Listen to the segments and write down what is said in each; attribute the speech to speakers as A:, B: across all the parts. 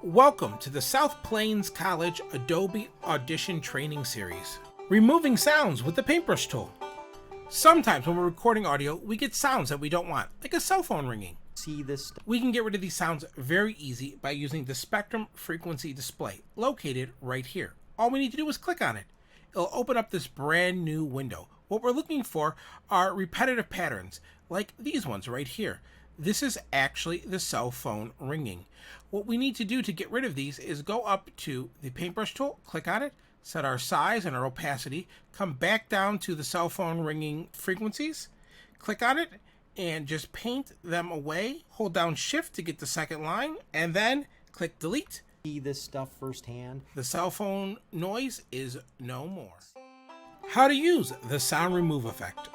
A: Welcome to the South Plains College Adobe Audition Training Series. Removing sounds with the paintbrush tool. Sometimes when we're recording audio, we get sounds that we don't want, like a cell phone ringing. We can get rid of these sounds very easy by using the spectrum frequency display, located right here. All we need to do is click on it. It'll open up this brand new window. What we're looking for are repetitive patterns, like these ones right here. This is actually the cell phone ringing. What we need to do to get rid of these is go up to the paintbrush tool, click on it, set our size and our opacity, come back down to the cell phone ringing frequencies, click on it, and just paint them away. Hold down Shift to get the second line, and then click Delete.
B: See this stuff firsthand.
A: The cell phone noise is no more. How to use the sound remove effect.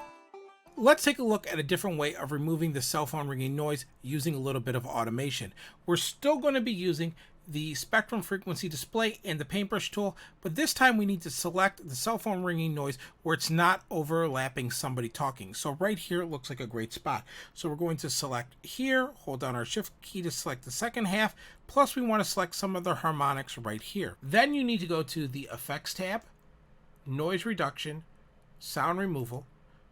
A: Let's take a look at a different way of removing the cell phone ringing noise using a little bit of automation. We're still going to be using the spectrum frequency display and the paintbrush tool, but this time we need to select the cell phone ringing noise where it's not overlapping somebody talking. So right here looks like a great spot. So we're going to select here, hold down our Shift key to select the second half, plus we want to select some of the harmonics right here. Then you need to go to the Effects tab, Noise Reduction, Sound Removal.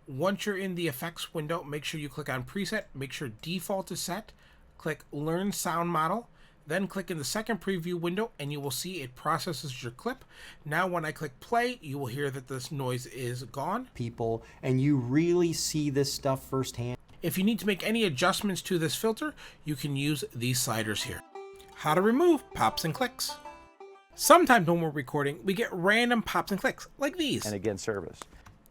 A: Once you're in the effects window, make sure you click on Preset, make sure Default is set, click Learn Sound Model, then click in the second preview window and you will see it processes your clip. Now when I click play, you will hear that this noise is gone.
B: People, and you really see this stuff firsthand.
A: If you need to make any adjustments to this filter, you can use these sliders here. How to remove pops and clicks. Sometimes when we're recording, we get random pops and clicks, like these.
C: And again, service.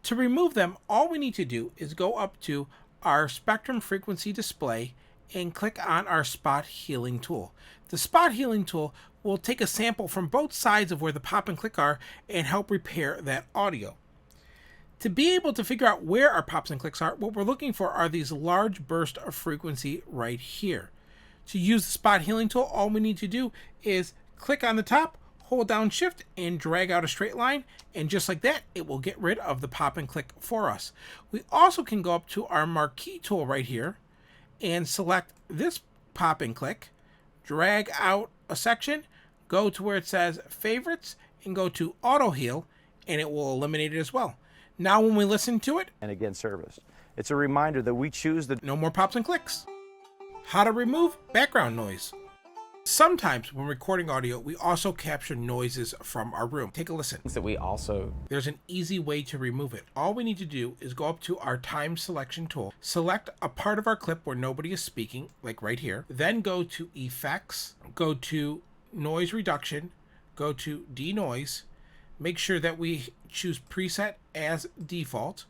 A: To remove them, all we need to do is go up to our spectrum frequency display and click on our spot healing tool. The spot healing tool will take a sample from both sides of where the pop and click are and help repair that audio. To be able to figure out where our pops and clicks are, what we're looking for are these large bursts of frequency right here. To use the spot healing tool, all we need to do is click on the top, hold down Shift and drag out a straight line, and just like that, it will get rid of the pop and click for us. We also can go up to our marquee tool right here and select this pop and click, drag out a section, go to where it says favorites and go to auto heal, and it will eliminate it as well. Now when we listen to it,
C: And again, service. It's a reminder that we choose the
A: no more pops and clicks. How to remove background noise. Sometimes when recording audio, we also capture noises from our room. Take a listen.
D: That we also
A: There's an easy way to remove it. All we need to do is go up to our time selection tool, select a part of our clip where nobody is speaking, like right here, then go to Effects, go to Noise Reduction, go to Denoise, make sure that we choose Preset as default.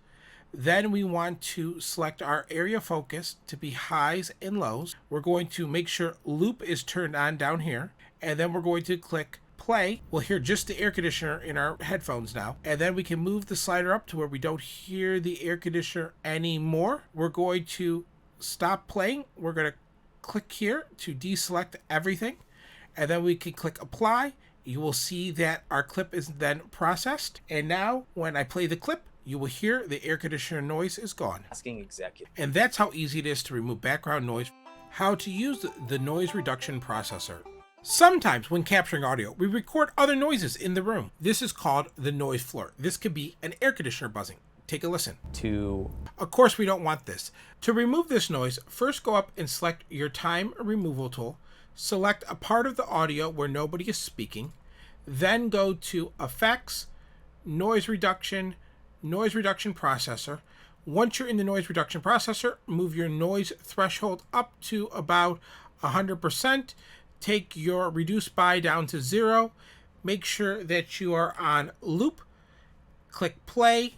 A: Then we want to select our area focus to be highs and lows. We're going to make sure loop is turned on down here. And then we're going to click play. We'll hear just the air conditioner in our headphones now. And then we can move the slider up to where we don't hear the air conditioner anymore. We're going to stop playing. We're going to click here to deselect everything. And then we can click apply. You will see that our clip is then processed. And now when I play the clip, you will hear the air conditioner noise is gone.
D: asking executive.
A: And that's how easy it is to remove background noise. How to use the noise reduction processor. Sometimes when capturing audio, we record other noises in the room. This is called the noise floor. This could be an air conditioner buzzing. Take a listen. Of course, we don't want this. To remove this noise, first go up and select your time removal tool. Select a part of the audio where nobody is speaking. Then go to Effects, Noise Reduction Processor. Once you're in the noise reduction processor, move your noise threshold up to about 100%. Take your reduce by down to 0. Make sure that you are on loop. Click play,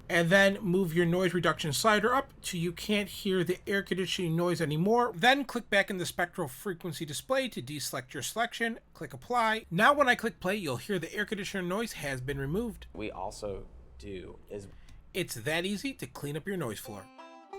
A: and then move your noise reduction slider up till you can't hear the air conditioning noise anymore. Then click back in the spectral frequency display to deselect your selection. Click apply. Now when I click play, you'll hear the air conditioner noise has been removed.
D: We also do is
A: It's that easy to clean up your noise floor.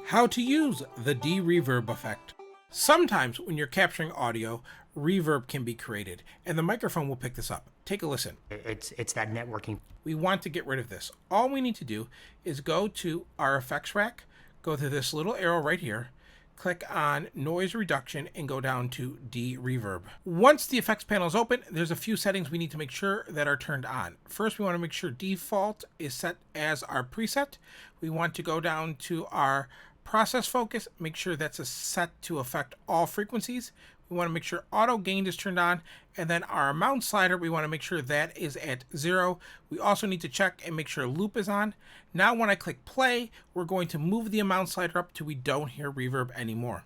A: How to use the de-reverb effect. Sometimes when you're capturing audio, reverb can be created, and the microphone will pick this up. Take a listen.
E: It's that networking.
A: We want to get rid of this. All we need to do is go to our effects rack, go to this little arrow right here, click on noise reduction, and go down to de-reverb. Once the effects panel is open, there's a few settings we need to make sure that are turned on. First, we want to make sure default is set as our preset. We want to go down to our process focus, make sure that's set to affect all frequencies. We want to make sure auto gain is turned on, and then our amount slider, we want to make sure that is at 0. We also need to check and make sure loop is on. Now when I click play, we're going to move the amount slider up till we don't hear reverb anymore.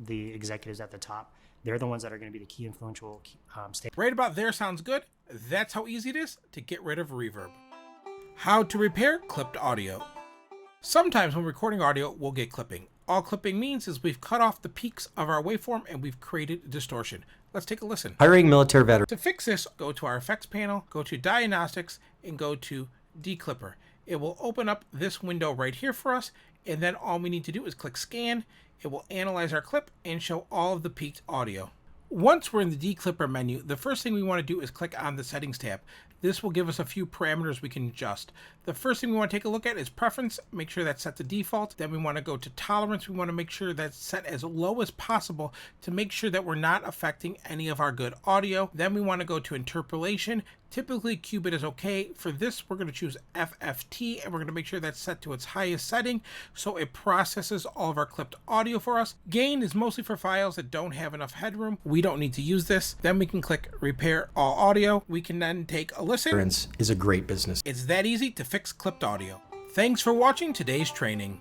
E: The executives at the top, they're the ones that are going to be the key influential
A: Right about there sounds good. That's how easy it is to get rid of reverb. How to repair clipped audio. Sometimes when recording audio, we'll get clipping. All clipping means is we've cut off the peaks of our waveform and we've created distortion. Let's take a listen.
B: Hiring military veterans.
A: To fix this, go to our effects panel, go to diagnostics, and go to declipper. It will open up this window right here for us, and then all we need to do is click scan. It will analyze our clip and show all of the peaked audio. Once we're in the declipper menu, the first thing we want to do is click on the settings tab. This will give us a few parameters we can adjust. The first thing we want to take a look at is preference. Make sure that's set to default. Then we want to go to tolerance. We want to make sure that's set as low as possible to make sure that we're not affecting any of our good audio. Then we want to go to interpolation. Typically qubit is okay. For this, we're going to choose FFT, and we're going to make sure that's set to its highest setting so it processes all of our clipped audio for us. Gain is mostly for files that don't have enough headroom. We don't need to use this. Then we can click repair all audio. We can then take a listen.
B: Is a great business.
A: It's that easy to fix clipped audio. Thanks for watching today's training.